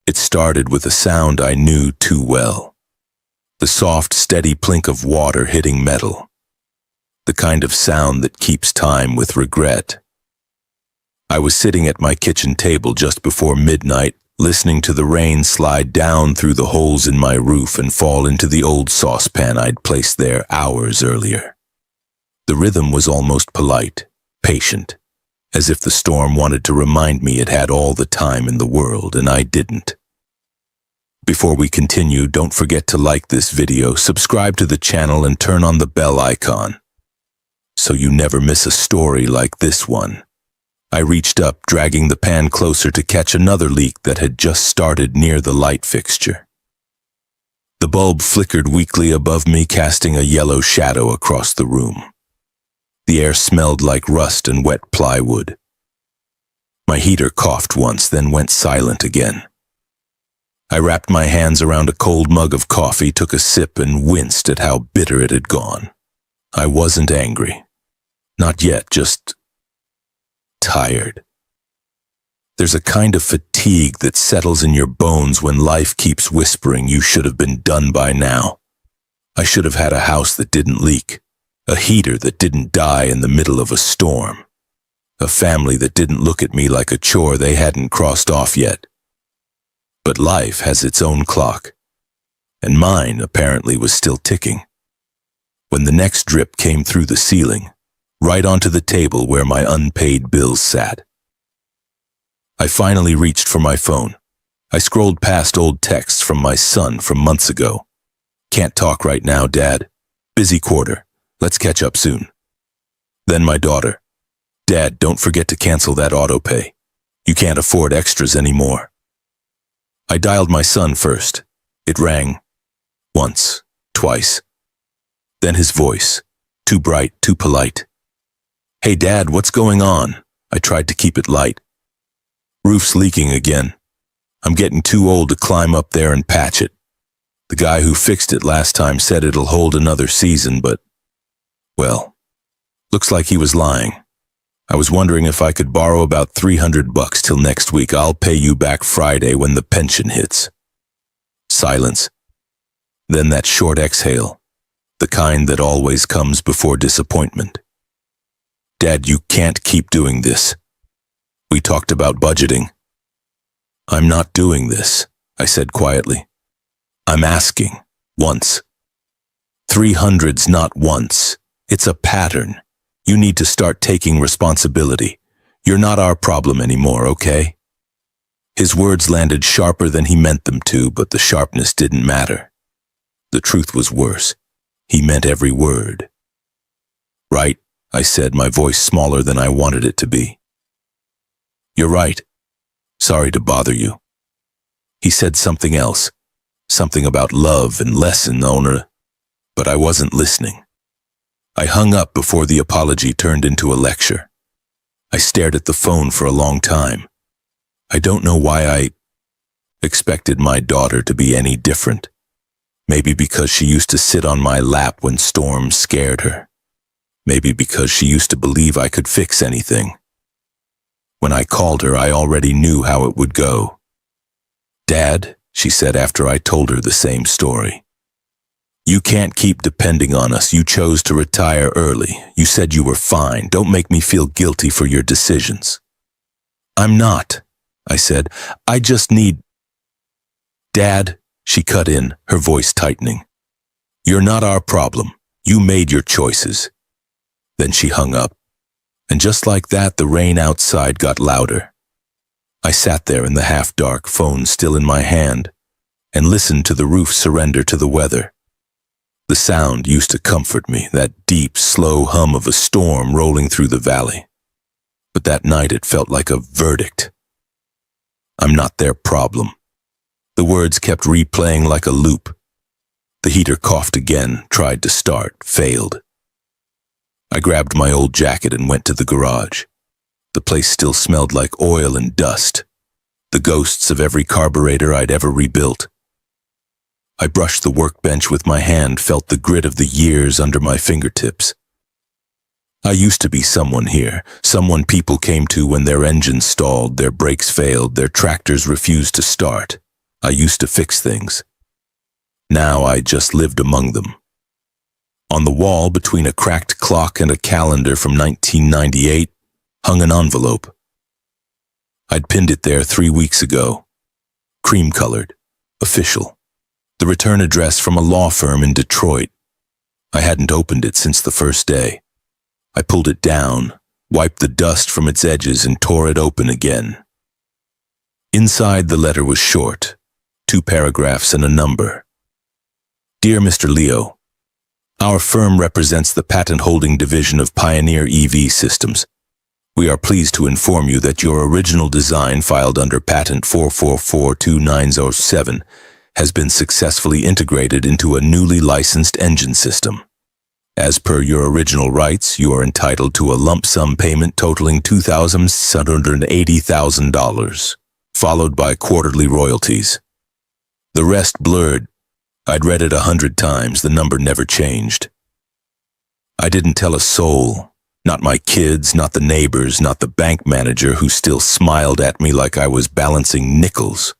It started with a sound I knew too well. The soft, steady plink of water hitting metal. The kind of sound that keeps time with regret. I was sitting at my kitchen table just before midnight, listening to the rain slide down through the holes in my roof and fall into the old saucepan I'd placed there hours earlier. The rhythm was almost polite, patient, as if the storm wanted to remind me it had all the time in the world and I didn't. Before we continue, don't forget to like this video, subscribe to the channel and turn on the bell icon, so you never miss a story like this one. I reached up, dragging the pan closer to catch another leak that had just started near the light fixture. The bulb flickered weakly above me, casting a yellow shadow across the room. The air smelled like rust and wet plywood. My heater coughed once, then went silent again. I wrapped my hands around a cold mug of coffee, took a sip, and winced at how bitter it had gone. I wasn't angry. Not yet, just tired. There's a kind of fatigue that settles in your bones when life keeps whispering you should have been done by now. I should have had a house that didn't leak, a heater that didn't die in the middle of a storm, a family that didn't look at me like a chore they hadn't crossed off yet. But life has its own clock, and mine apparently was still ticking. When the next drip came through the ceiling, right onto the table where my unpaid bills sat. I finally reached for my phone. I scrolled past old texts from my son from months ago. "Can't talk right now, Dad. Busy quarter. Let's catch up soon." Then my daughter. "Dad, don't forget to cancel that auto pay. You can't afford extras anymore." I dialed my son first. It rang. Once, twice. Then his voice. Too bright, too polite. "Hey Dad, what's going on?" I tried to keep it light. "Roof's leaking again. I'm getting too old to climb up there and patch it. The guy who fixed it last time said it'll hold another season, but, well, looks like he was lying. I was wondering if I could borrow about $300 till next week. I'll pay you back Friday when the pension hits." Silence. Then that short exhale, the kind that always comes before disappointment. "Dad, you can't keep doing this. We talked about budgeting." "I'm not doing this," I said quietly. "I'm asking. Once. 300's not once. It's a pattern. You need to start taking responsibility. You're not our problem anymore, okay?" His words landed sharper than he meant them to, but the sharpness didn't matter. The truth was worse. He meant every word. "Right," I said, my voice smaller than I wanted it to be. "You're right. Sorry to bother you." He said something else, something about love and lesson owner, but I wasn't listening. I hung up before the apology turned into a lecture. I stared at the phone for a long time. I don't know why I expected my daughter to be any different. Maybe because she used to sit on my lap when storms scared her. Maybe because she used to believe I could fix anything. When I called her, I already knew how it would go. "Dad," she said after I told her the same story. "You can't keep depending on us. You chose to retire early. You said you were fine. Don't make me feel guilty for your decisions." "I'm not," I said. "I just need—" "Dad," she cut in, her voice tightening. "You're not our problem. You made your choices." Then she hung up. And just like that, the rain outside got louder. I sat there in the half-dark, phone still in my hand, and listened to the roof surrender to the weather. The sound used to comfort me, that deep, slow hum of a storm rolling through the valley. But that night it felt like a verdict. "I'm not their problem." The words kept replaying like a loop. The heater coughed again, tried to start, failed. I grabbed my old jacket and went to the garage. The place still smelled like oil and dust, the ghosts of every carburetor I'd ever rebuilt. I brushed the workbench with my hand, felt the grit of the years under my fingertips. I used to be someone here, someone people came to when their engines stalled, their brakes failed, their tractors refused to start. I used to fix things. Now I just lived among them. On the wall between a cracked clock and a calendar from 1998 hung an envelope. I'd pinned it there 3 weeks ago. Cream-colored, official. The return address from a law firm in Detroit. I hadn't opened it since the first day. I pulled it down, wiped the dust from its edges, and tore it open again. Inside, the letter was short, 2 paragraphs and a number. Dear Mr. Leo, our firm represents the patent-holding division of Pioneer EV Systems. We are pleased to inform you that your original design, filed under patent 4442907, has been successfully integrated into a newly licensed engine system. As per your original rights, you are entitled to a lump sum payment totaling $2,780,000, followed by quarterly royalties. The rest blurred. I'd read it 100 times, the number never changed. I didn't tell a soul, not my kids, not the neighbors, not the bank manager who still smiled at me like I was balancing nickels.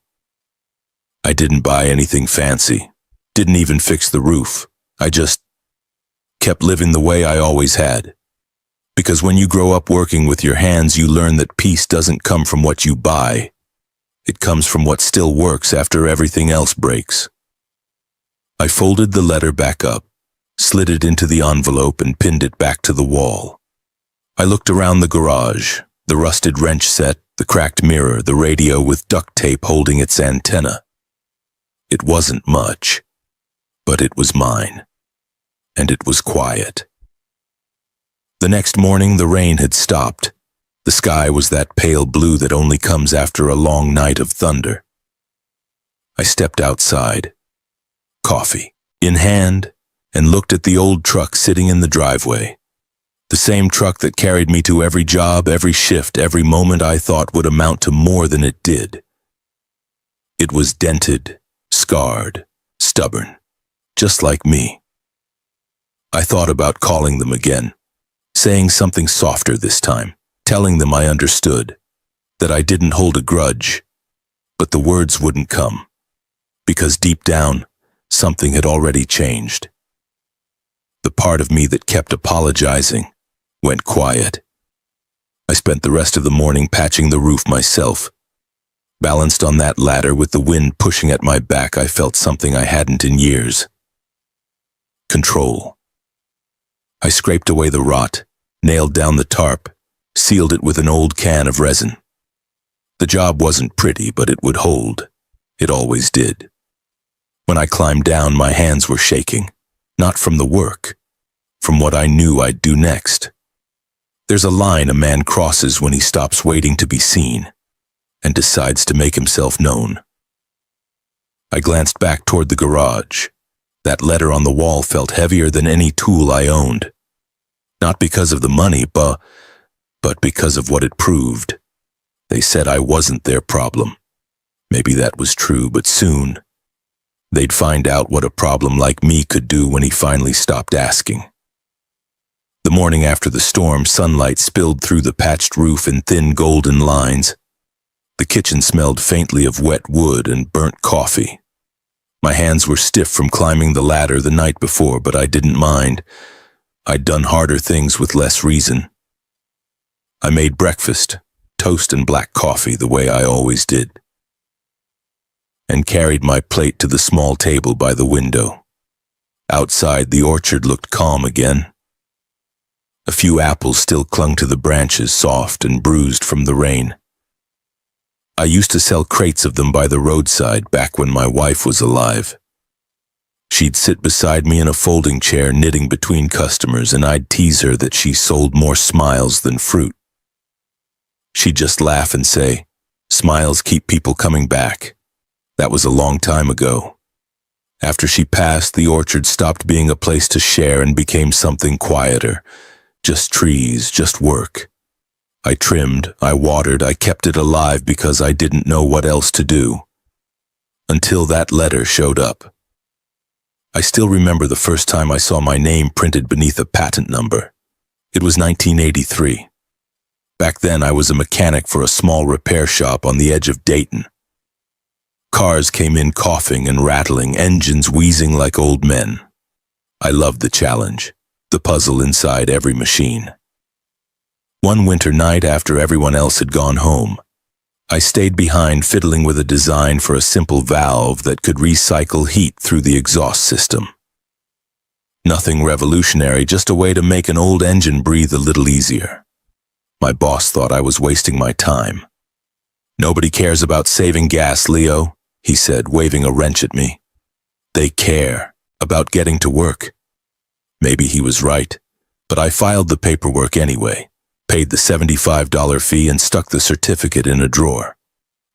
I didn't buy anything fancy, didn't even fix the roof. I just kept living the way I always had. Because when you grow up working with your hands, you learn that peace doesn't come from what you buy. It comes from what still works after everything else breaks. I folded the letter back up, slid it into the envelope, and pinned it back to the wall. I looked around the garage, the rusted wrench set, the cracked mirror, the radio with duct tape holding its antenna. It wasn't much, but it was mine, and it was quiet. The next morning, the rain had stopped. The sky was that pale blue that only comes after a long night of thunder. I stepped outside, coffee in hand, and looked at the old truck sitting in the driveway. The same truck that carried me to every job, every shift, every moment I thought would amount to more than it did. It was dented, scarred, stubborn, just like me. I thought about calling them again, saying something softer this time, telling them I understood, that I didn't hold a grudge, but the words wouldn't come, because deep down, something had already changed. The part of me that kept apologizing went quiet. I spent the rest of the morning patching the roof myself. Balanced on that ladder with the wind pushing at my back, I felt something I hadn't in years. Control. I scraped away the rot, nailed down the tarp, sealed it with an old can of resin. The job wasn't pretty, but it would hold. It always did. When I climbed down, my hands were shaking, not from the work, from what I knew I'd do next. There's a line a man crosses when he stops waiting to be seen and decides to make himself known. I glanced back toward the garage. That letter on the wall felt heavier than any tool I owned. Not because of the money, but because of what it proved. They said I wasn't their problem. Maybe that was true, but soon they'd find out what a problem like me could do when he finally stopped asking. The morning after the storm, sunlight spilled through the patched roof in thin golden lines. The kitchen smelled faintly of wet wood and burnt coffee. My hands were stiff from climbing the ladder the night before, but I didn't mind. I'd done harder things with less reason. I made breakfast, toast and black coffee the way I always did, and carried my plate to the small table by the window. Outside, the orchard looked calm again. A few apples still clung to the branches, soft and bruised from the rain. I used to sell crates of them by the roadside back when my wife was alive. She'd sit beside me in a folding chair knitting between customers, and I'd tease her that she sold more smiles than fruit. She'd just laugh and say, "Smiles keep people coming back." That was a long time ago. After she passed, the orchard stopped being a place to share and became something quieter. Just trees, just work. I trimmed, I watered, I kept it alive because I didn't know what else to do. Until that letter showed up. I still remember the first time I saw my name printed beneath a patent number. It was 1983. Back then I was a mechanic for a small repair shop on the edge of Dayton. Cars came in coughing and rattling, engines wheezing like old men. I loved the challenge, the puzzle inside every machine. One winter night, after everyone else had gone home, I stayed behind fiddling with a design for a simple valve that could recycle heat through the exhaust system. Nothing revolutionary, just a way to make an old engine breathe a little easier. My boss thought I was wasting my time. "Nobody cares about saving gas, Leo," he said, waving a wrench at me. "They care about getting to work." Maybe he was right, but I filed the paperwork anyway, paid the $75 fee and stuck the certificate in a drawer.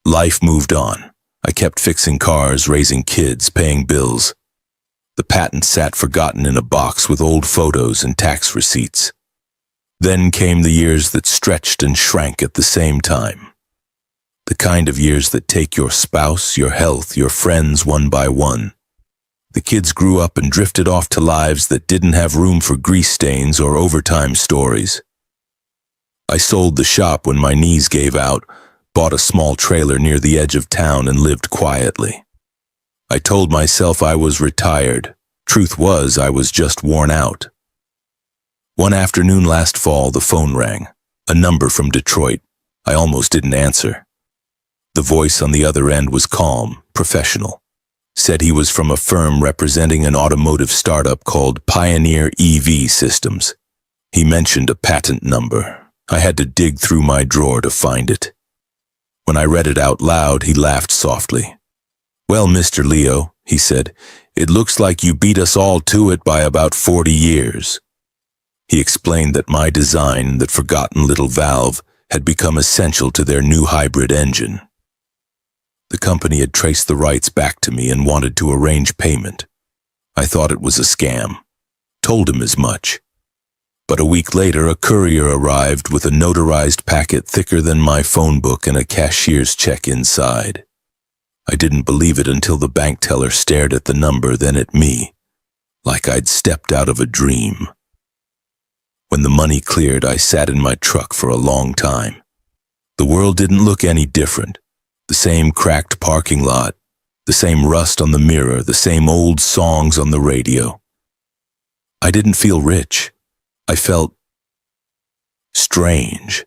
Life moved on. I kept fixing cars, raising kids, paying bills. The patent sat forgotten in a box with old photos and tax receipts. Then came the years that stretched and shrank at the same time. The kind of years that take your spouse, your health, your friends one by one. The kids grew up and drifted off to lives that didn't have room for grease stains or overtime stories. I sold the shop when my knees gave out, bought a small trailer near the edge of town and lived quietly. I told myself I was retired. Truth was, I was just worn out. One afternoon last fall, the phone rang, a number from Detroit. I almost didn't answer. The voice on the other end was calm, professional. Said he was from a firm representing an automotive startup called Pioneer EV Systems. He mentioned a patent number. I had to dig through my drawer to find it. When I read it out loud, he laughed softly. "Well, Mr. Leo," he said, "it looks like you beat us all to it by about 40 years. He explained that my design, that forgotten little valve, had become essential to their new hybrid engine. The company had traced the rights back to me and wanted to arrange payment. I thought it was a scam. Told him as much. But a week later, a courier arrived with a notarized packet thicker than my phone book and a cashier's check inside. I didn't believe it until the bank teller stared at the number, then at me, like I'd stepped out of a dream. When the money cleared, I sat in my truck for a long time. The world didn't look any different. The same cracked parking lot, the same rust on the mirror, the same old songs on the radio. I didn't feel rich. I felt strange,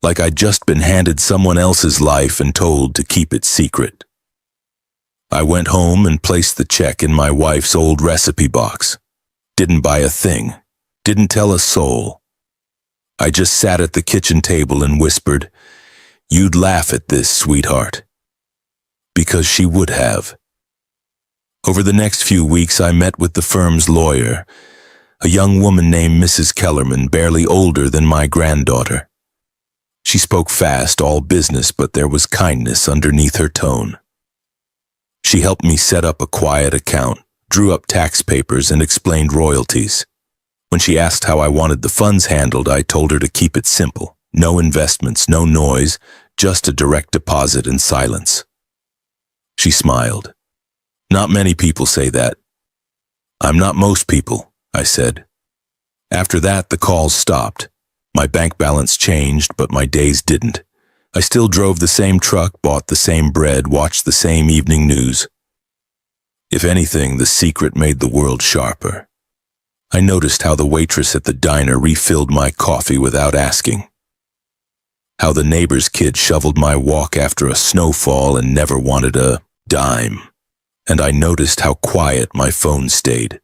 like I'd just been handed someone else's life and told to keep it secret. I went home and placed the check in my wife's old recipe box. Didn't buy a thing, didn't tell a soul. I just sat at the kitchen table and whispered, "You'd laugh at this, sweetheart." Because she would have. Over the next few weeks, I met with the firm's lawyer, a young woman named Mrs. Kellerman, barely older than my granddaughter. She spoke fast, all business, but there was kindness underneath her tone. She helped me set up a quiet account, drew up tax papers, and explained royalties. When she asked how I wanted the funds handled, I told her to keep it simple. No investments, no noise, just a direct deposit and silence. She smiled. "Not many people say that." "I'm not most people," I said. After that, the calls stopped. My bank balance changed, but my days didn't. I still drove the same truck, bought the same bread, watched the same evening news. If anything, the secret made the world sharper. I noticed how the waitress at the diner refilled my coffee without asking. How the neighbor's kid shoveled my walk after a snowfall and never wanted a dime. And I noticed how quiet my phone stayed.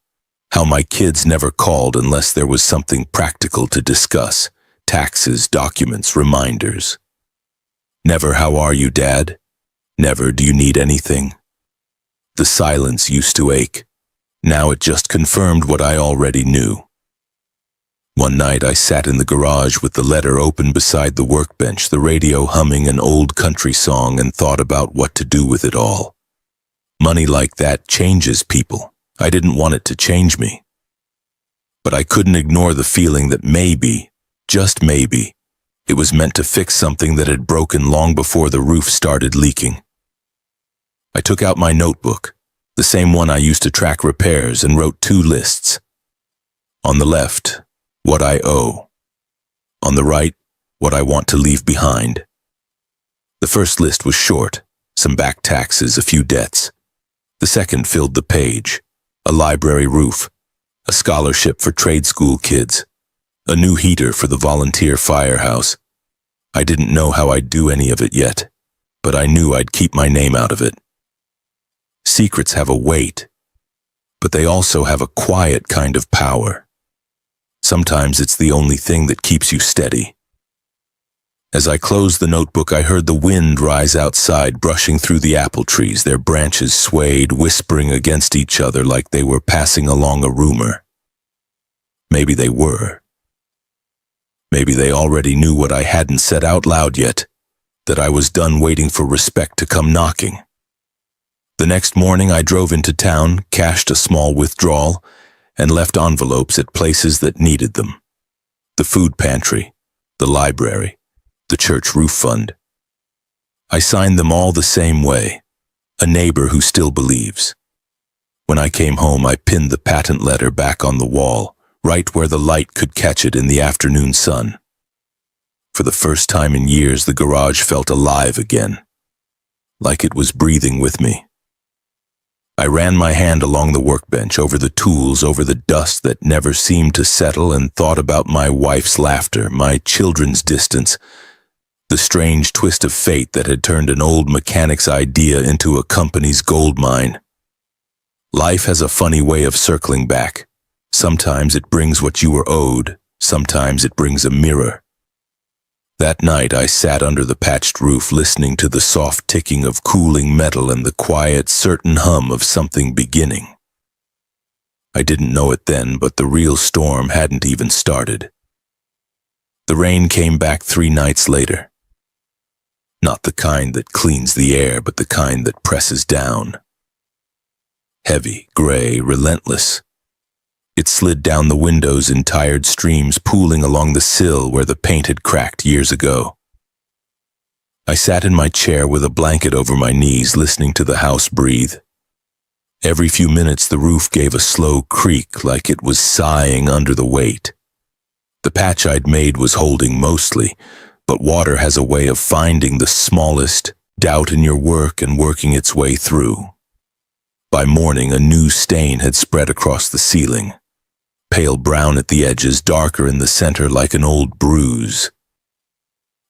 How my kids never called unless there was something practical to discuss. Taxes, documents, reminders. Never, "How are you, Dad?" Never, "Do you need anything?" The silence used to ache. Now it just confirmed what I already knew. One night I sat in the garage with the letter open beside the workbench, the radio humming an old country song, and thought about what to do with it all. Money like that changes people. I didn't want it to change me. But I couldn't ignore the feeling that maybe, just maybe, it was meant to fix something that had broken long before the roof started leaking. I took out my notebook, the same one I used to track repairs, and wrote 2 lists. On the left, what I owe. On the right, what I want to leave behind. The first list was short, some back taxes, a few debts. The second filled the page, a library roof, a scholarship for trade school kids, a new heater for the volunteer firehouse. I didn't know how I'd do any of it yet, but I knew I'd keep my name out of it. Secrets have a weight, but they also have a quiet kind of power. Sometimes it's the only thing that keeps you steady. As I closed the notebook, I heard the wind rise outside, brushing through the apple trees. Their branches swayed, whispering against each other like they were passing along a rumor. Maybe they were. Maybe they already knew what I hadn't said out loud yet, that I was done waiting for respect to come knocking. The next morning I drove into town, cashed a small withdrawal, and left envelopes at places that needed them. The food pantry, the library, the church roof fund. I signed them all the same way, a neighbor who still believes. When I came home, I pinned the patent letter back on the wall, right where the light could catch it in the afternoon sun. For the first time in years, the garage felt alive again, like it was breathing with me. I ran my hand along the workbench, over the tools, over the dust that never seemed to settle, and thought about my wife's laughter, my children's distance, the strange twist of fate that had turned an old mechanic's idea into a company's gold mine. Life has a funny way of circling back. Sometimes it brings what you were owed, sometimes it brings a mirror. That night I sat under the patched roof, listening to the soft ticking of cooling metal and the quiet, certain hum of something beginning. I didn't know it then, but the real storm hadn't even started. The rain came back 3 nights later. Not the kind that cleans the air, but the kind that presses down. Heavy, gray, relentless. It slid down the windows in tired streams, pooling along the sill where the paint had cracked years ago. I sat in my chair with a blanket over my knees, listening to the house breathe. Every few minutes the roof gave a slow creak, like it was sighing under the weight. The patch I'd made was holding mostly, but water has a way of finding the smallest doubt in your work and working its way through. By morning, a new stain had spread across the ceiling. Pale brown at the edges, darker in the center like an old bruise.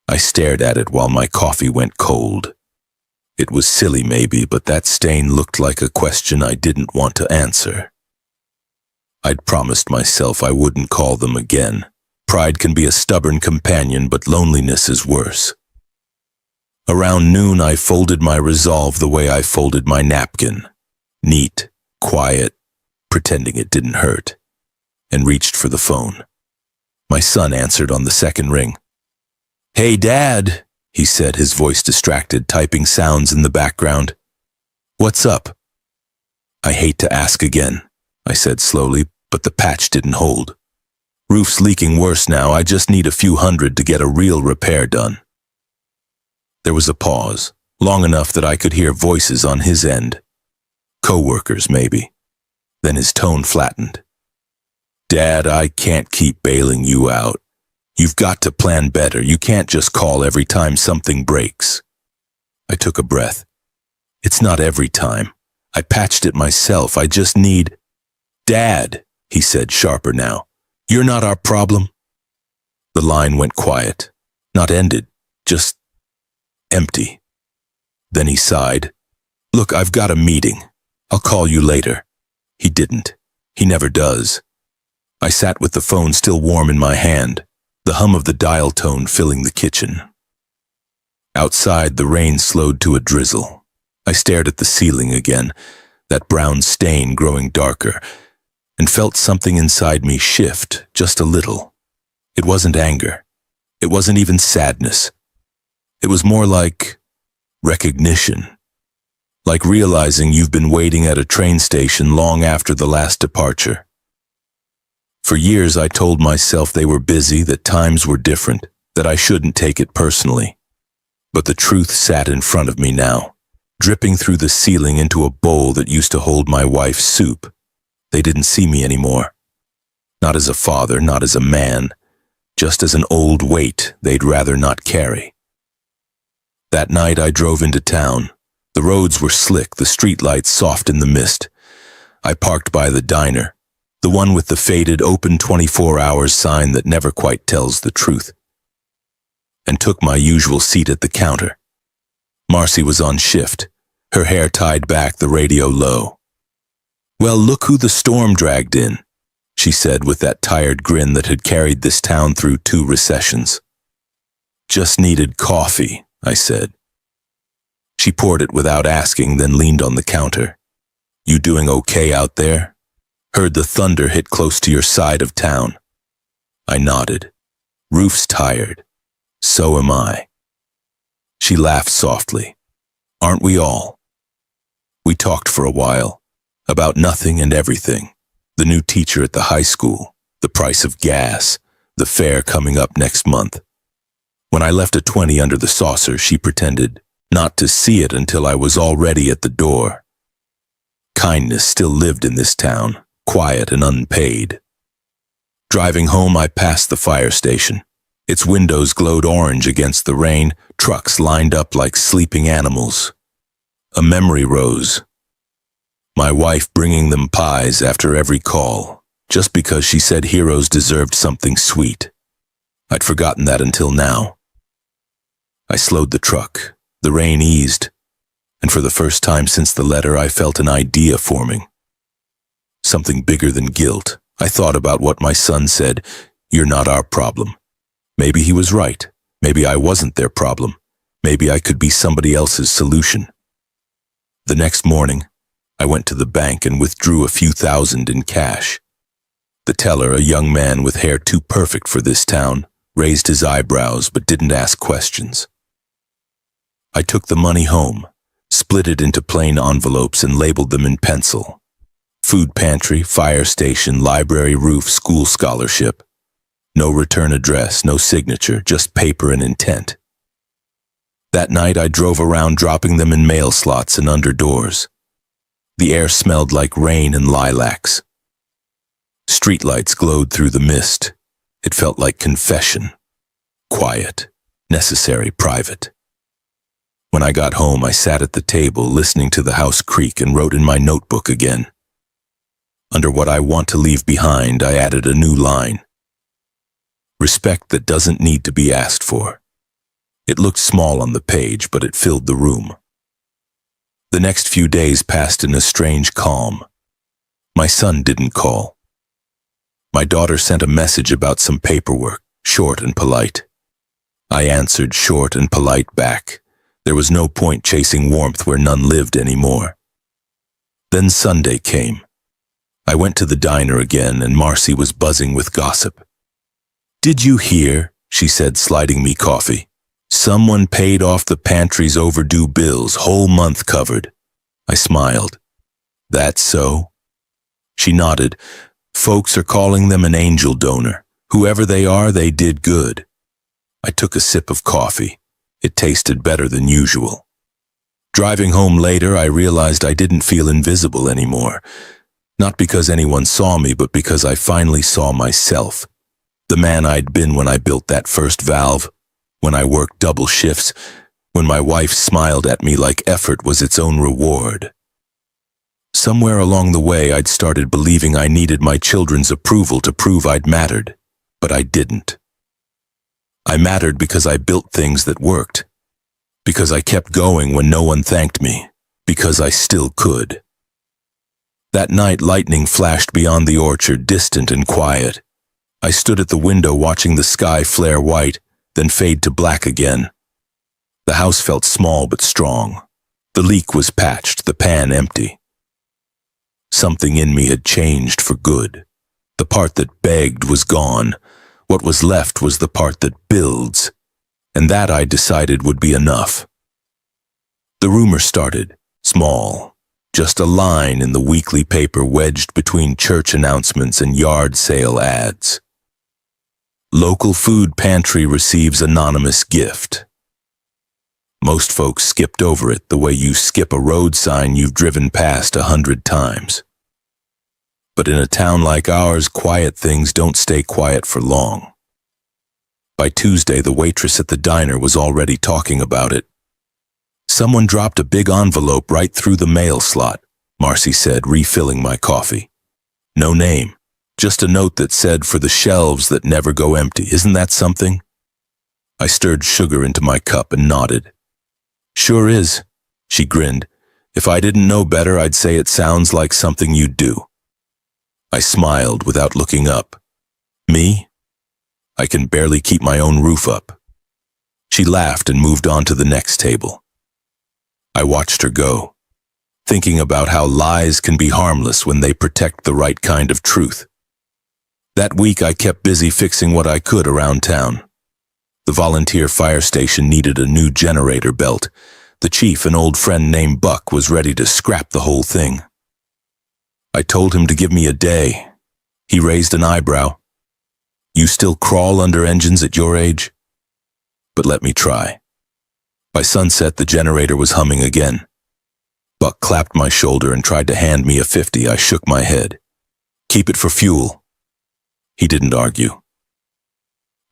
I stared at it while my coffee went cold. It was silly maybe, but that stain looked like a question I didn't want to answer. I'd promised myself I wouldn't call them again. Pride can be a stubborn companion, but loneliness is worse. Around noon, I folded my resolve the way I folded my napkin. Neat, quiet, pretending it didn't hurt, and reached for the phone. My son answered on the second ring. "Hey, Dad," he said, his voice distracted, typing sounds in the background. "What's up?" "I hate to ask again," I said slowly, but the patch didn't hold. "Roof's leaking worse now. I just need a few hundred to get a real repair done." There was a pause, long enough that I could hear voices on his end. Co-workers, maybe. Then his tone flattened. "Dad, I can't keep bailing you out. You've got to plan better. You can't just call every time something breaks." I took a breath. "It's not every time. I patched it myself. I just need—" "Dad," he said, sharper now, "you're not our problem." The line went quiet. Not ended, just empty. Then he sighed. "Look, I've got a meeting. I'll call you later." He didn't. He never does. I sat with the phone still warm in my hand, the hum of the dial tone filling the kitchen. Outside, the rain slowed to a drizzle. I stared at the ceiling again, that brown stain growing darker, and felt something inside me shift just a little. It wasn't anger. It wasn't even sadness. It was more like recognition. Like realizing you've been waiting at a train station long after the last departure. For years I told myself they were busy, that times were different, that I shouldn't take it personally. But the truth sat in front of me now, dripping through the ceiling into a bowl that used to hold my wife's soup. They didn't see me anymore. Not as a father, not as a man, just as an old weight they'd rather not carry. That night I drove into town, The roads were slick, the streetlights soft in the mist. I parked by the diner, the one with the faded open 24 hours sign that never quite tells the truth, and took my usual seat at the counter. Marcy was on shift, her hair tied back, the radio low. "Well, look who the storm dragged in," she said with that tired grin that had carried this town through 2 recessions. "Just needed coffee," I said. She poured it without asking, then leaned on the counter. "You doing okay out there? Heard the thunder hit close to your side of town." I nodded. "Roof's tired. So am I." She laughed softly. "Aren't we all?" We talked for a while, about nothing and everything. The new teacher at the high school, the price of gas, the fair coming up next month. When I left a 20 under the saucer, she pretended not to see it until I was already at the door. Kindness still lived in this town, quiet and unpaid. Driving home, I passed the fire station. Its windows glowed orange against the rain, trucks lined up like sleeping animals. A memory rose. My wife bringing them pies after every call, just because she said heroes deserved something sweet. I'd forgotten that until now. I slowed the truck. The rain eased, and for the first time since the letter, I felt an idea forming. Something bigger than guilt. I thought about what my son said, "You're not our problem." Maybe he was right. Maybe I wasn't their problem. Maybe I could be somebody else's solution. The next morning, I went to the bank and withdrew a few thousand in cash. The teller, a young man with hair too perfect for this town, raised his eyebrows but didn't ask questions. I took the money home, split it into plain envelopes and labeled them in pencil. Food pantry, fire station, library roof, school scholarship. No return address, no signature, just paper and intent. That night I drove around dropping them in mail slots and under doors. The air smelled like rain and lilacs. Streetlights glowed through the mist. It felt like confession. Quiet, necessary, private. When I got home, I sat at the table listening to the house creak and wrote in my notebook again. Under what I want to leave behind, I added a new line. Respect that doesn't need to be asked for. It looked small on the page, but it filled the room. The next few days passed in a strange calm. My son didn't call. My daughter sent a message about some paperwork, short and polite. I answered short and polite back. There was no point chasing warmth where none lived anymore. Then Sunday came. I went to the diner again, and Marcy was buzzing with gossip. "Did you hear?" she said, sliding me coffee. "Someone paid off the pantry's overdue bills, whole month covered." I smiled. "That's so?" She nodded. "Folks are calling them an angel donor. Whoever they are, they did good." I took a sip of coffee. It tasted better than usual. Driving home later, I realized I didn't feel invisible anymore. Not because anyone saw me, but because I finally saw myself. The man I'd been when I built that first valve, when I worked double shifts, when my wife smiled at me like effort was its own reward. Somewhere along the way, I'd started believing I needed my children's approval to prove I'd mattered, but I didn't. I mattered because I built things that worked, because I kept going when no one thanked me, because I still could. That night, lightning flashed beyond the orchard, distant and quiet. I stood at the window watching the sky flare white, then fade to black again. The house felt small but strong. The leak was patched, the pan empty. Something in me had changed for good. The part that begged was gone. What was left was the part that builds, and that I decided would be enough. The rumor started, small, just a line in the weekly paper wedged between church announcements and yard sale ads. Local food pantry receives anonymous gift. Most folks skipped over it the way you skip a road sign you've driven past 100 times. But in a town like ours, quiet things don't stay quiet for long. By Tuesday, the waitress at the diner was already talking about it. Someone dropped a big envelope right through the mail slot, Marcy said, refilling my coffee. No name, just a note that said, for the shelves that never go empty. Isn't that something? I stirred sugar into my cup and nodded. Sure is, she grinned. If I didn't know better, I'd say it sounds like something you'd do. I smiled without looking up. Me? I can barely keep my own roof up. She laughed and moved on to the next table. I watched her go, thinking about how lies can be harmless when they protect the right kind of truth. That week I kept busy fixing what I could around town. The volunteer fire station needed a new generator belt. The chief, an old friend named Buck, was ready to scrap the whole thing. I told him to give me a day. He raised an eyebrow. You still crawl under engines at your age? But let me try. By sunset, the generator was humming again. Buck clapped my shoulder and tried to hand me a 50. I shook my head. Keep it for fuel. He didn't argue.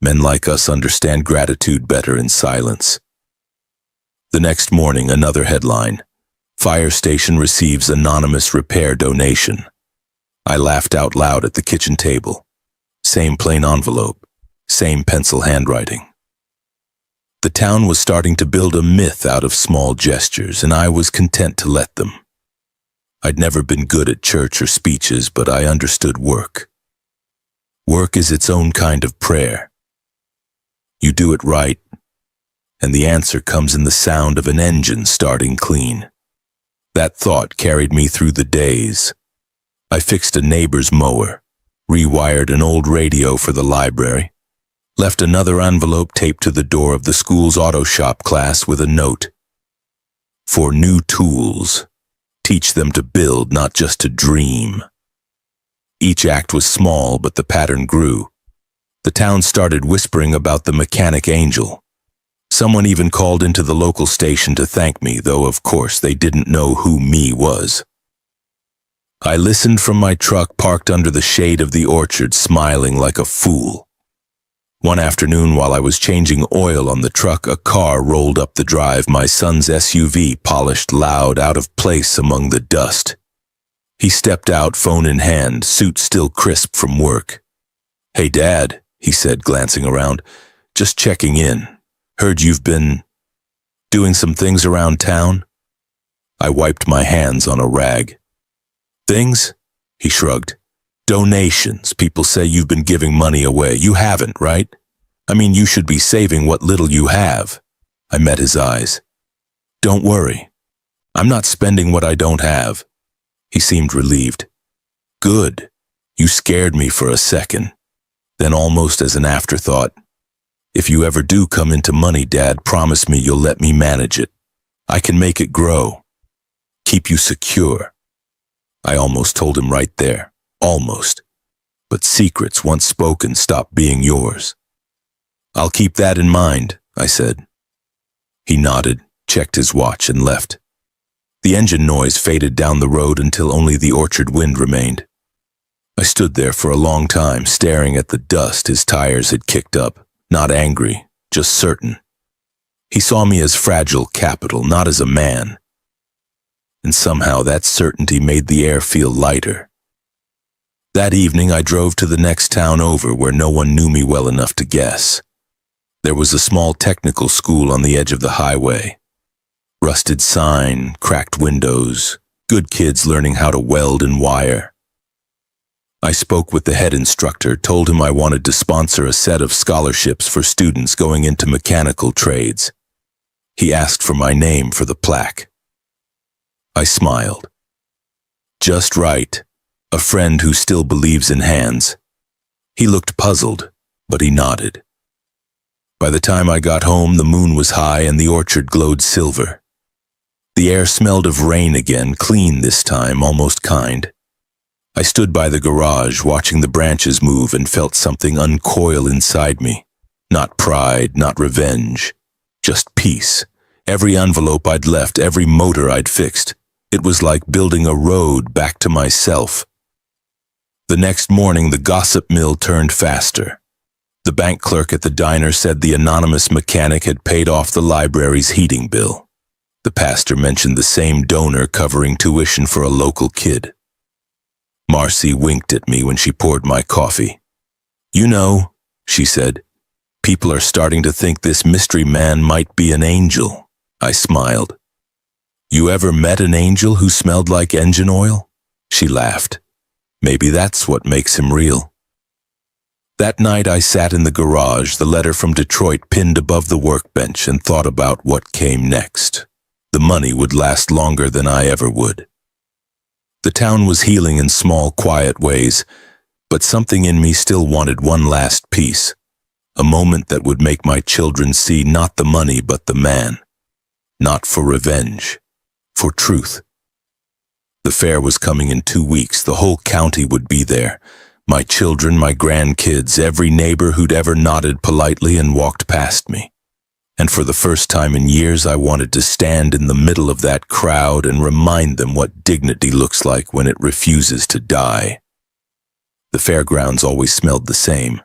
Men like us understand gratitude better in silence. The next morning, another headline. Fire station receives anonymous repair donation. I laughed out loud at the kitchen table. Same plain envelope, same pencil handwriting. The town was starting to build a myth out of small gestures, and I was content to let them. I'd never been good at church or speeches, but I understood work. Work is its own kind of prayer. You do it right, and the answer comes in the sound of an engine starting clean. That thought carried me through the days. I fixed a neighbor's mower, rewired an old radio for the library, left another envelope taped to the door of the school's auto shop class with a note. For new tools, teach them to build, not just to dream. Each act was small, but the pattern grew. The town started whispering about the mechanic angel. Someone even called into the local station to thank me, though of course they didn't know who me was. I listened from my truck parked under the shade of the orchard, smiling like a fool. One afternoon, while I was changing oil on the truck, a car rolled up the drive, my son's SUV, polished loud, out of place among the dust. He stepped out, phone in hand, suit still crisp from work. Hey, Dad, he said, glancing around. Just checking in. Heard you've been doing some things around town? I wiped my hands on a rag. Things? He shrugged. Donations. People say you've been giving money away. You haven't, right? I mean, you should be saving what little you have. I met his eyes. Don't worry. I'm not spending what I don't have. He seemed relieved. Good. You scared me for a second. Then, almost as an afterthought, if you ever do come into money, Dad, promise me you'll let me manage it. I can make it grow. Keep you secure. I almost told him right there. Almost. But secrets once spoken stop being yours. I'll keep that in mind, I said. He nodded, checked his watch, and left. The engine noise faded down the road until only the orchard wind remained. I stood there for a long time, staring at the dust his tires had kicked up, not angry, just certain. He saw me as fragile capital, not as a man. And somehow that certainty made the air feel lighter. That evening I drove to the next town over, where no one knew me well enough to guess. There was a small technical school on the edge of the highway. Rusted sign, cracked windows, good kids learning how to weld and wire. I spoke with the head instructor, told him I wanted to sponsor a set of scholarships for students going into mechanical trades. He asked for my name for the plaque. I smiled. Just right. A friend who still believes in hands. He looked puzzled, but he nodded. By the time I got home, the moon was high and the orchard glowed silver. The air smelled of rain again, clean this time, almost kind. I stood by the garage, watching the branches move, and felt something uncoil inside me. Not pride, not revenge, just peace. Every envelope I'd left, every motor I'd fixed. It was like building a road back to myself. The next morning, the gossip mill turned faster. The bank clerk at the diner said the anonymous mechanic had paid off the library's heating bill. The pastor mentioned the same donor covering tuition for a local kid. Marcy winked at me when she poured my coffee. "You know," she said, "people are starting to think this mystery man might be an angel." I smiled. "You ever met an angel who smelled like engine oil?" She laughed. "Maybe that's what makes him real." That night I sat in the garage, the letter from Detroit pinned above the workbench, and thought about what came next. The money would last longer than I ever would. The town was healing in small, quiet ways, but something in me still wanted one last piece, a moment that would make my children see not the money but the man, not for revenge, for truth. The fair was coming in 2 weeks. The whole county would be there. My children, my grandkids, every neighbor who'd ever nodded politely and walked past me. And for the first time in years, I wanted to stand in the middle of that crowd and remind them what dignity looks like when it refuses to die. The fairgrounds always smelled the same: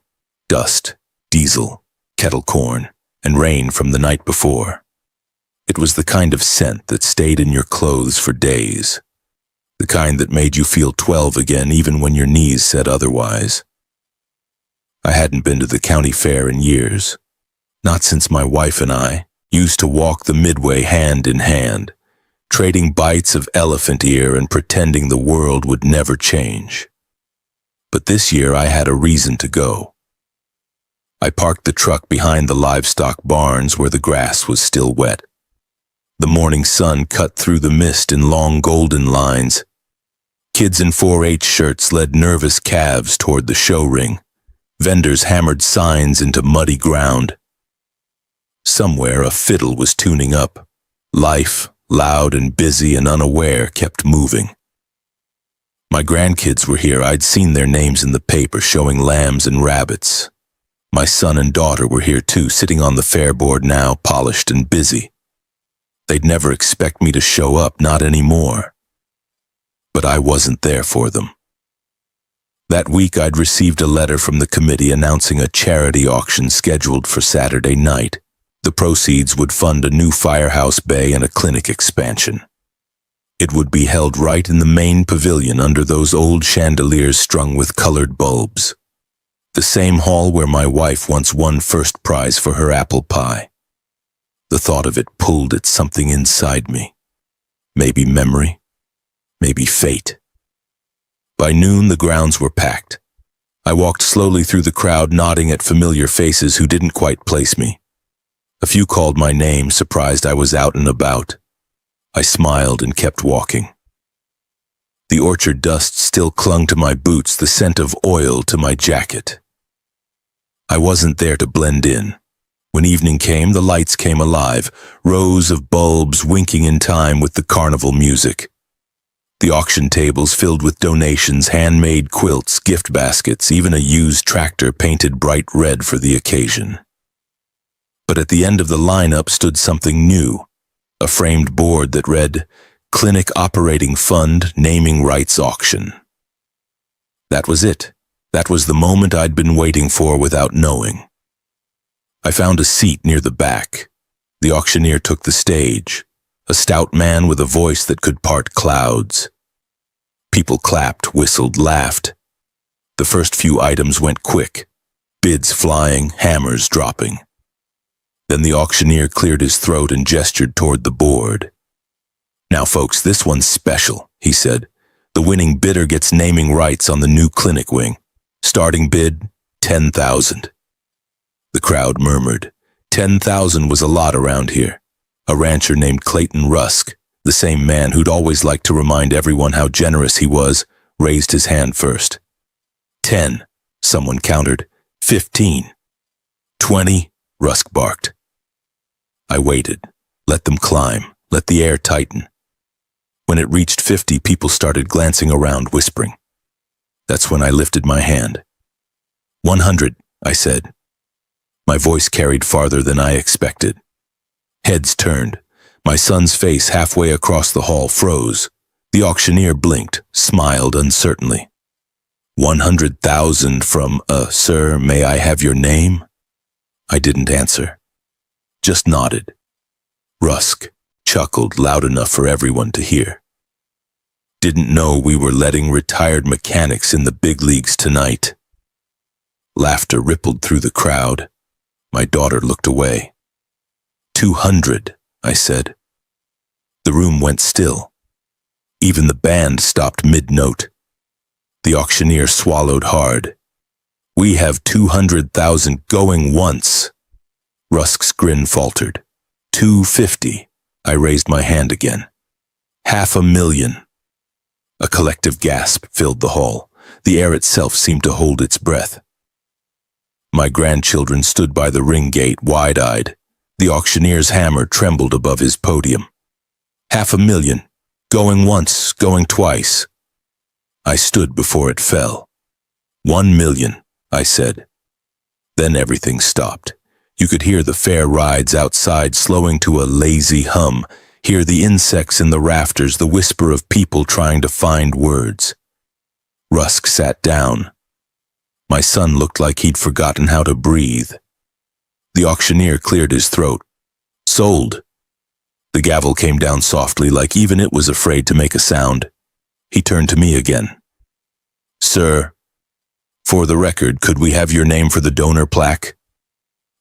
dust, diesel, kettle corn, and rain from the night before. It was the kind of scent that stayed in your clothes for days. The kind that made you feel 12 again even when your knees said otherwise. I hadn't been to the county fair in years. Not since my wife and I used to walk the midway hand in hand, trading bites of elephant ear and pretending the world would never change. But this year I had a reason to go. I parked the truck behind the livestock barns where the grass was still wet. The morning sun cut through the mist in long golden lines. Kids in 4-H shirts led nervous calves toward the show ring. Vendors hammered signs into muddy ground. Somewhere a fiddle was tuning up. Life, loud and busy and unaware, kept moving. My grandkids were here. I'd seen their names in the paper showing lambs and rabbits. My son and daughter were here too, sitting on the fair board now, polished and busy. They'd never expect me to show up, not anymore. But I wasn't there for them. That week I'd received a letter from the committee announcing a charity auction scheduled for Saturday night. The proceeds would fund a new firehouse bay and a clinic expansion. It would be held right in the main pavilion under those old chandeliers strung with colored bulbs. The same hall where my wife once won first prize for her apple pie. The thought of it pulled at something inside me. Maybe memory, maybe fate. By noon, the grounds were packed. I walked slowly through the crowd, nodding at familiar faces who didn't quite place me. A few called my name, surprised I was out and about. I smiled and kept walking. The orchard dust still clung to my boots, the scent of oil to my jacket. I wasn't there to blend in. When evening came, the lights came alive, rows of bulbs winking in time with the carnival music. The auction tables filled with donations, handmade quilts, gift baskets, even a used tractor painted bright red for the occasion. But at the end of the lineup stood something new, a framed board that read, "Clinic Operating Fund, Naming Rights Auction." That was it. That was the moment I'd been waiting for without knowing. I found a seat near the back. The auctioneer took the stage, a stout man with a voice that could part clouds. People clapped, whistled, laughed. The first few items went quick, bids flying, hammers dropping. Then the auctioneer cleared his throat and gestured toward the board. "Now folks, this one's special," he said. "The winning bidder gets naming rights on the new clinic wing. Starting bid, 10,000. The crowd murmured. 10,000 was a lot around here. A rancher named Clayton Rusk, the same man who'd always liked to remind everyone how generous he was, raised his hand first. 10, someone countered. 15. 20, Rusk barked. I waited. Let them climb. Let the air tighten. When it reached 50, people started glancing around, whispering. That's when I lifted my hand. 100, I said. My voice carried farther than I expected. Heads turned. My son's face halfway across the hall froze. The auctioneer blinked, smiled uncertainly. 100,000 from, sir, may I have your name? I didn't answer. Just nodded. Rusk, chuckled loud enough for everyone to hear. Didn't know we were letting retired mechanics in the big leagues tonight. Laughter rippled through the crowd. My daughter looked away. 200, I said. The room went still. Even the band stopped mid-note. The auctioneer swallowed hard. We have 200,000 going once. Rusk's grin faltered. 250. I raised my hand again. 500,000. A collective gasp filled the hall. The air itself seemed to hold its breath. My grandchildren stood by the ring gate, wide-eyed. The auctioneer's hammer trembled above his podium. 500,000. Going once, going twice. I stood before it fell. 1 million, I said. Then everything stopped. You could hear the fair rides outside slowing to a lazy hum, hear the insects in the rafters, the whisper of people trying to find words. Rusk sat down. My son looked like he'd forgotten how to breathe. The auctioneer cleared his throat. Sold. The gavel came down softly, like even it was afraid to make a sound. He turned to me again. Sir, for the record, could we have your name for the donor plaque?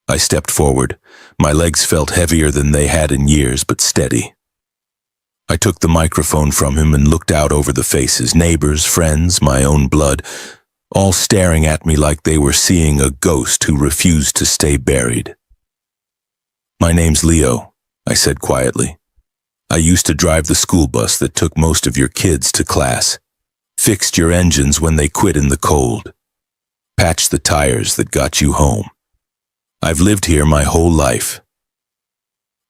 I stepped forward. My legs felt heavier than they had in years, but steady. I took the microphone from him and looked out over the faces, neighbors, friends, my own blood, all staring at me like they were seeing a ghost who refused to stay buried. My name's Leo, I said quietly. I used to drive the school bus that took most of your kids to class, fixed your engines when they quit in the cold, patched the tires that got you home. I've lived here my whole life.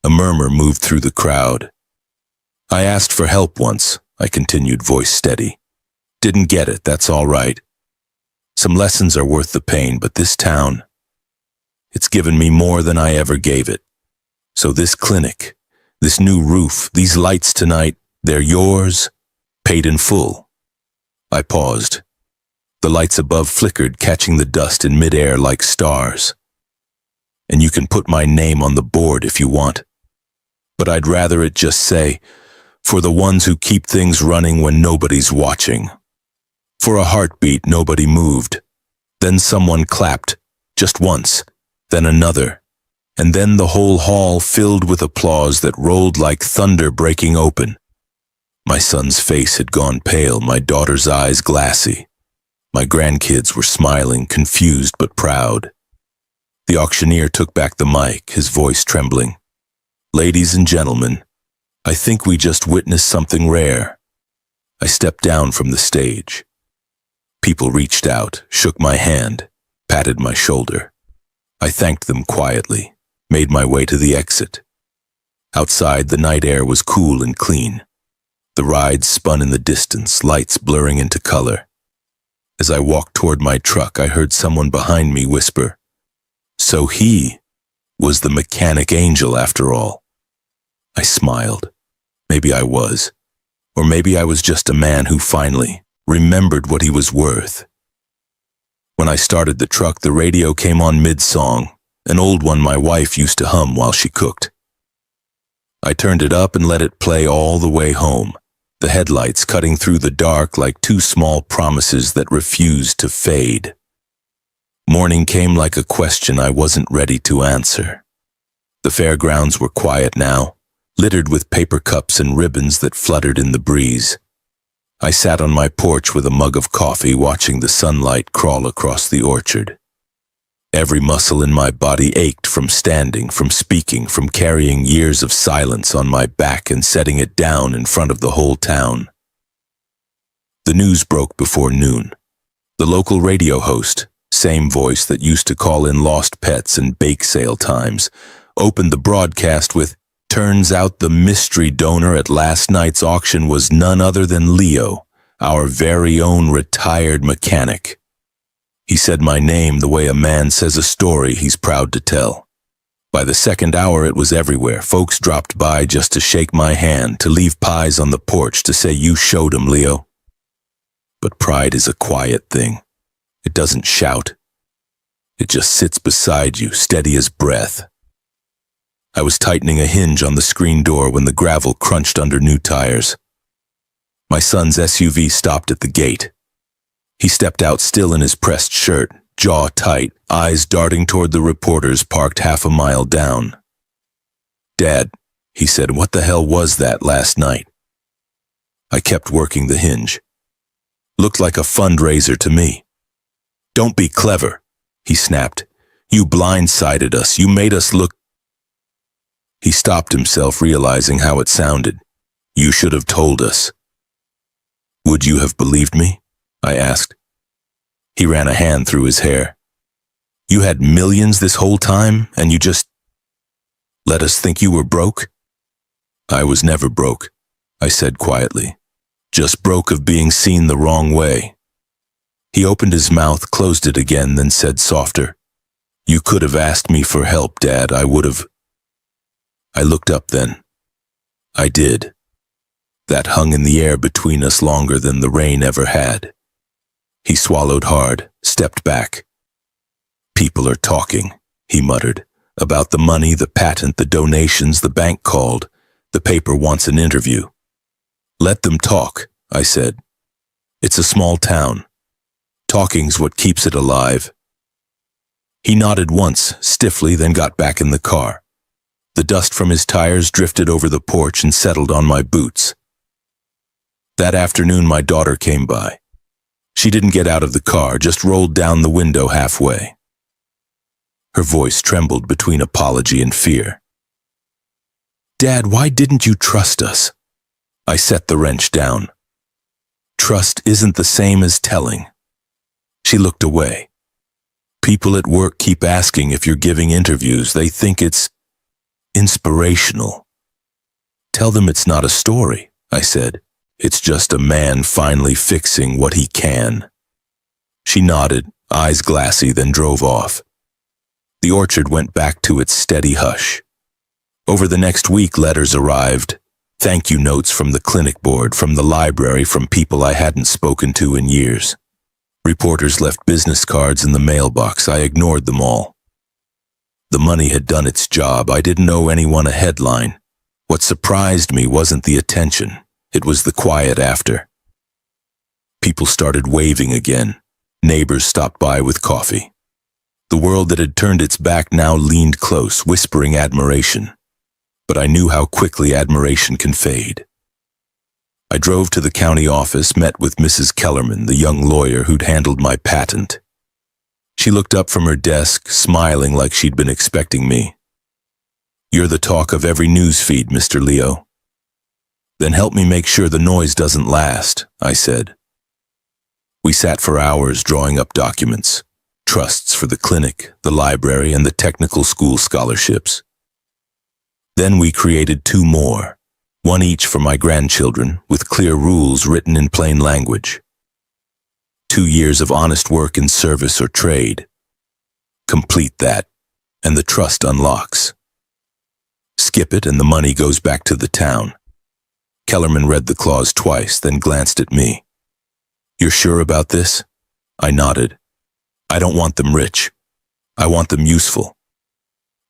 A murmur moved through the crowd. I asked for help once, I continued, voice steady. Didn't get it, that's all right. Some lessons are worth the pain, but this town, it's given me more than I ever gave it. So this clinic, this new roof, these lights tonight, they're yours, paid in full. I paused. The lights above flickered, catching the dust in midair like stars. And you can put my name on the board if you want. But I'd rather it just say, for the ones who keep things running when nobody's watching. For a heartbeat, nobody moved. Then someone clapped, just once, then another. And then the whole hall filled with applause that rolled like thunder breaking open. My son's face had gone pale, my daughter's eyes glassy. My grandkids were smiling, confused but proud. The auctioneer took back the mic, his voice trembling. Ladies and gentlemen, I think we just witnessed something rare. I stepped down from the stage. People reached out, shook my hand, patted my shoulder. I thanked them quietly, made my way to the exit. Outside, the night air was cool and clean. The rides spun in the distance, lights blurring into color. As I walked toward my truck, I heard someone behind me whisper, So he was the mechanic angel after all. I smiled. Maybe I was. Or maybe I was just a man who finally remembered what he was worth. When I started the truck, the radio came on mid-song, an old one my wife used to hum while she cooked. I turned it up and let it play all the way home, the headlights cutting through the dark like two small promises that refused to fade. Morning came like a question I wasn't ready to answer. The fairgrounds were quiet now, littered with paper cups and ribbons that fluttered in the breeze. I sat on my porch with a mug of coffee, watching the sunlight crawl across the orchard. Every muscle in my body ached from standing, from speaking, from carrying years of silence on my back and setting it down in front of the whole town. The news broke before noon. The local radio host, same voice that used to call in lost pets and bake sale times, opened the broadcast with, Turns out the mystery donor at last night's auction was none other than Leo, our very own retired mechanic. He said my name the way a man says a story he's proud to tell. By the second hour it was everywhere. Folks dropped by just to shake my hand, to leave pies on the porch, to say you showed him, Leo. But pride is a quiet thing. It doesn't shout. It just sits beside you, steady as breath. I was tightening a hinge on the screen door when the gravel crunched under new tires. My son's SUV stopped at the gate. He stepped out still in his pressed shirt, jaw tight, eyes darting toward the reporters parked half a mile down. "Dad," he said, "what the hell was that last night?" I kept working the hinge. "Looked like a fundraiser to me." "Don't be clever," he snapped. "You blindsided us. You made us look—" He stopped himself, realizing how it sounded. "You should have told us." "Would you have believed me?" I asked. He ran a hand through his hair. "You had millions this whole time, and you just let us think you were broke?" "I was never broke," I said quietly. "Just broke of being seen the wrong way." He opened his mouth, closed it again, then said softer, "You could have asked me for help, Dad. I would have." I looked up then. I did. That hung in the air between us longer than the rain ever had. He swallowed hard, stepped back. "People are talking," he muttered, "about the money, the patent, the donations. The bank called. The paper wants an interview." "Let them talk," I said. "It's a small town. Talking's what keeps it alive." He nodded once, stiffly, then got back in the car. The dust from his tires drifted over the porch and settled on my boots. That afternoon, my daughter came by. She didn't get out of the car, just rolled down the window halfway. Her voice trembled between apology and fear. "Dad, why didn't you trust us?" I set the wrench down. "Trust isn't the same as telling." She looked away. "People at work keep asking if you're giving interviews. They think it's inspirational." "Tell them it's not a story," I said. "It's just a man finally fixing what he can." She nodded, eyes glassy, then drove off. The orchard went back to its steady hush. Over the next week, letters arrived. Thank you notes from the clinic board, from the library, from people I hadn't spoken to in years. Reporters left business cards in the mailbox. I ignored them all. The money had done its job. I didn't owe anyone a headline. What surprised me wasn't the attention. It was the quiet after. People started waving again. Neighbors stopped by with coffee. The world that had turned its back now leaned close, whispering admiration. But I knew how quickly admiration can fade. I drove to the county office, met with Mrs. Kellerman, the young lawyer who'd handled my patent. She looked up from her desk, smiling like she'd been expecting me. "You're the talk of every news feed, Mr. Leo." "Then help me make sure the noise doesn't last," I said. We sat for hours drawing up documents, trusts for the clinic, the library, and the technical school scholarships. Then we created 2 more, one each for my grandchildren, with clear rules written in plain language. 2 years of honest work in service or trade. Complete that, and the trust unlocks. Skip it, and the money goes back to the town. Kellerman read the clause twice, then glanced at me. "You're sure about this?" I nodded. "I don't want them rich. I want them useful."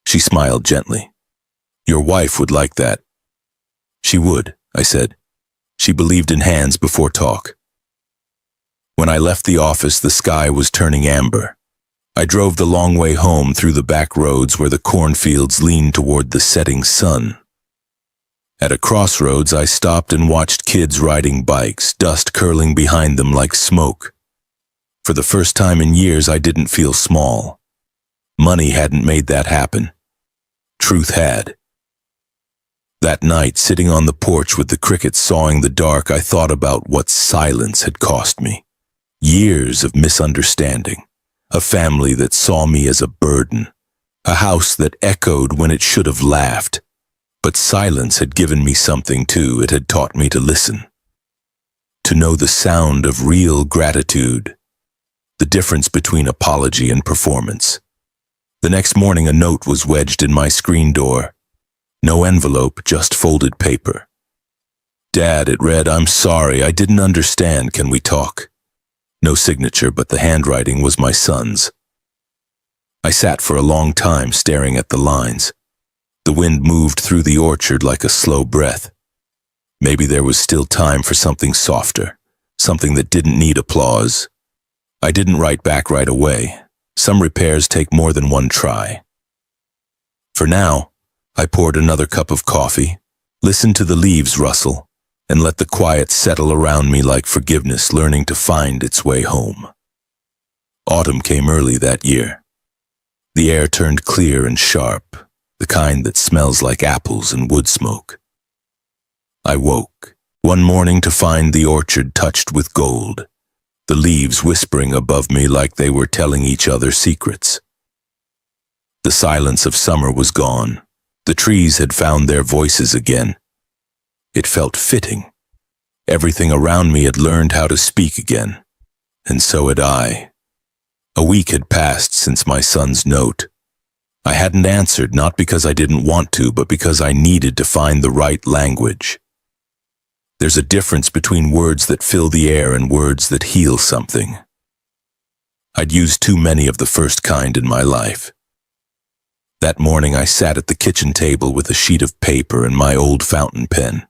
She smiled gently. "Your wife would like that." "She would," I said. She believed in hands before talk. When I left the office, the sky was turning amber. I drove the long way home through the back roads where the cornfields leaned toward the setting sun. At a crossroads, I stopped and watched kids riding bikes, dust curling behind them like smoke. For the first time in years, I didn't feel small. Money hadn't made that happen. Truth had. That night, sitting on the porch with the crickets sawing the dark, I thought about what silence had cost me. Years of misunderstanding. A family that saw me as a burden. A house that echoed when it should have laughed. But silence had given me something too. It had taught me to listen. To know the sound of real gratitude. The difference between apology and performance. The next morning, a note was wedged in my screen door. No envelope, just folded paper. "Dad," it read, "I'm sorry, I didn't understand. Can we talk?" No signature, but the handwriting was my son's. I sat for a long time staring at the lines. The wind moved through the orchard like a slow breath. Maybe there was still time for something softer, something that didn't need applause. I didn't write back right away. Some repairs take more than one try. For now, I poured another cup of coffee, listened to the leaves rustle, and let the quiet settle around me like forgiveness learning to find its way home. Autumn came early that year. The air turned clear and sharp, the kind that smells like apples and wood smoke. I woke one morning to find the orchard touched with gold, the leaves whispering above me like they were telling each other secrets. The silence of summer was gone. The trees had found their voices again. It felt fitting. Everything around me had learned how to speak again, and so had I. A week had passed since my son's note. I hadn't answered, not because I didn't want to, but because I needed to find the right language. There's a difference between words that fill the air and words that heal something. I'd used too many of the first kind in my life. That morning I sat at the kitchen table with a sheet of paper and my old fountain pen,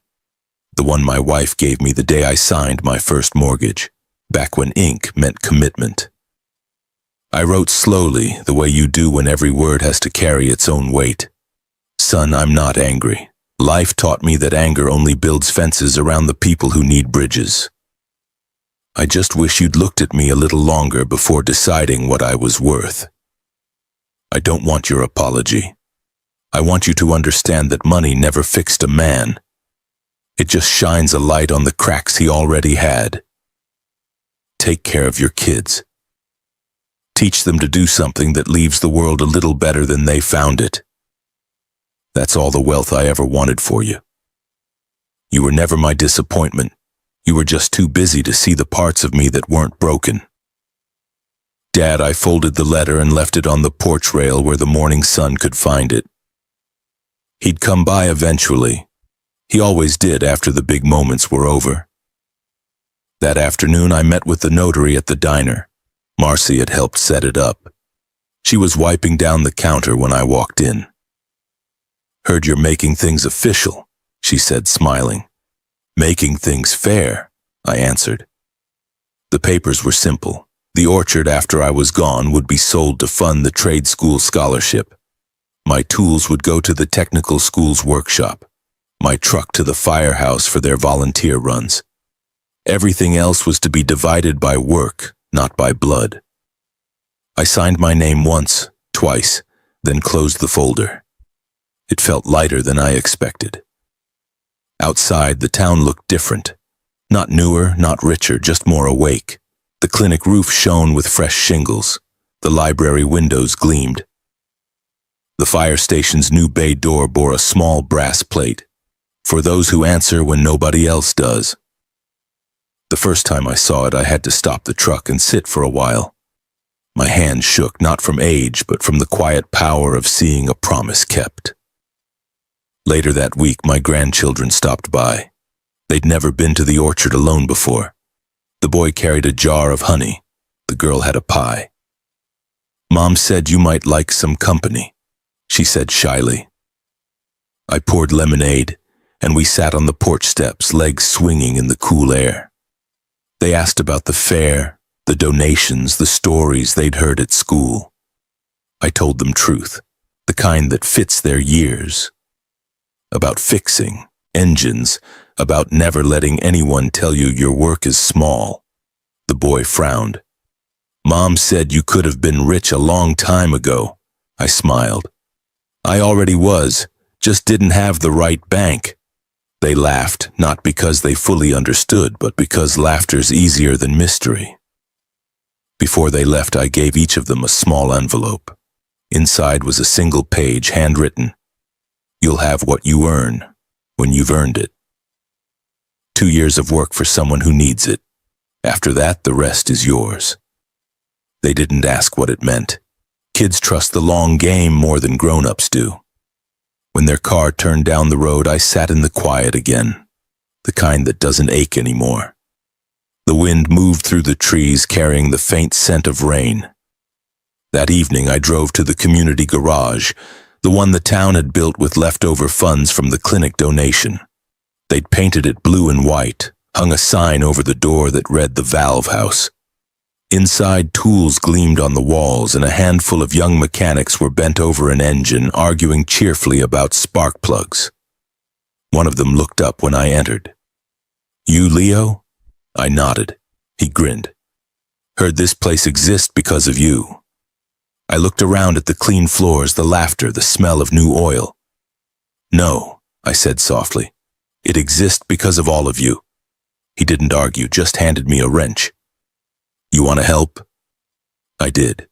the one my wife gave me the day I signed my first mortgage, back when ink meant commitment. I wrote slowly, the way you do when every word has to carry its own weight. Son, I'm not angry. Life taught me that anger only builds fences around the people who need bridges. I just wish you'd looked at me a little longer before deciding what I was worth. I don't want your apology. I want you to understand that money never fixed a man. It just shines a light on the cracks he already had. Take care of your kids. Teach them to do something that leaves the world a little better than they found it. That's all the wealth I ever wanted for you. You were never my disappointment. You were just too busy to see the parts of me that weren't broken. Dad, I folded the letter and left it on the porch rail where the morning sun could find it. He'd come by eventually. He always did after the big moments were over. That afternoon I met with the notary at the diner. Marcy had helped set it up. She was wiping down the counter when I walked in. Heard you're making things official, she said, smiling. Making things fair, I answered. The papers were simple. The orchard after I was gone would be sold to fund the trade school scholarship. My tools would go to the technical school's workshop. My truck to the firehouse for their volunteer runs. Everything else was to be divided by work, not by blood. I signed my name once, twice, then closed the folder. It felt lighter than I expected. Outside, the town looked different. Not newer, not richer, just more awake. The clinic roof shone with fresh shingles. The library windows gleamed. The fire station's new bay door bore a small brass plate, for those who answer when nobody else does. The first time I saw it, I had to stop the truck and sit for a while. My hands shook, not from age, but from the quiet power of seeing a promise kept. Later that week, my grandchildren stopped by. They'd never been to the orchard alone before. The boy carried a jar of honey. The girl had a pie. Mom said you might like some company, she said shyly. I poured lemonade, and we sat on the porch steps, legs swinging in the cool air. They asked about the fair, the donations, the stories they'd heard at school. I told them truth, the kind that fits their years. About fixing, engines, about never letting anyone tell you your work is small. The boy frowned. Mom said you could have been rich a long time ago. I smiled. I already was, just didn't have the right bank. They laughed, not because they fully understood, but because laughter's easier than mystery. Before they left, I gave each of them a small envelope. Inside was a single page, handwritten. You'll have what you earn when you've earned it. 2 years of work for someone who needs it. After that, the rest is yours. They didn't ask what it meant. Kids trust the long game more than grown-ups do. When their car turned down the road, I sat in the quiet again, the kind that doesn't ache anymore. The wind moved through the trees, carrying the faint scent of rain. That evening, I drove to the community garage, The one the town had built with leftover funds from the clinic donation. They'd painted it blue and white, hung a sign over the door that read the Valve House. Inside, tools gleamed on the walls, and a handful of young mechanics were bent over an engine, arguing cheerfully about spark plugs. One of them looked up when I entered. "You, Leo?" I nodded. He grinned. "Heard this place exist because of you." I looked around at the clean floors, the laughter, the smell of new oil. "No," I said softly. "It exists because of all of you." He didn't argue, just handed me a wrench. "You want to help?" I did.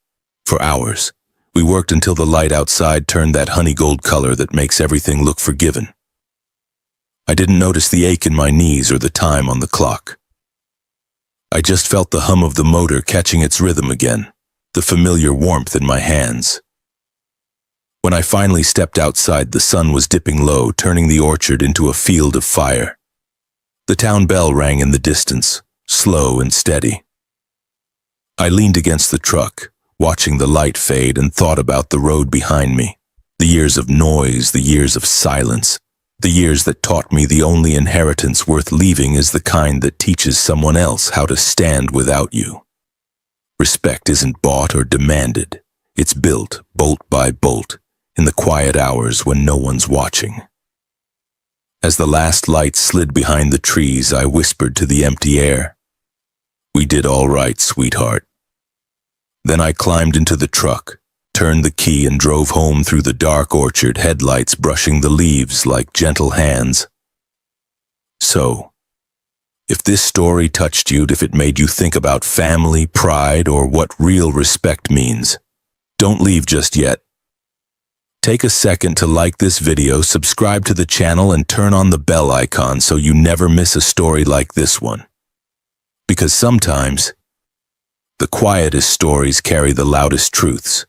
For hours. We worked until the light outside turned that honey gold color that makes everything look forgiven. I didn't notice the ache in my knees or the time on the clock. I just felt the hum of the motor catching its rhythm again, the familiar warmth in my hands. When I finally stepped outside, the sun was dipping low, turning the orchard into a field of fire. The town bell rang in the distance, slow and steady. I leaned against the truck, watching the light fade, and thought about the road behind me, the years of noise, the years of silence, the years that taught me the only inheritance worth leaving is the kind that teaches someone else how to stand without you. Respect isn't bought or demanded. It's built, bolt by bolt, in the quiet hours when no one's watching. As the last light slid behind the trees, I whispered to the empty air, "We did all right, sweetheart." Then I climbed into the truck, turned the key, and drove home through the dark orchard, headlights brushing the leaves like gentle hands. So, if this story touched you, if it made you think about family, pride, or what real respect means, don't leave just yet. Take a second to like this video, subscribe to the channel, and turn on the bell icon so you never miss a story like this one. Because sometimes, the quietest stories carry the loudest truths.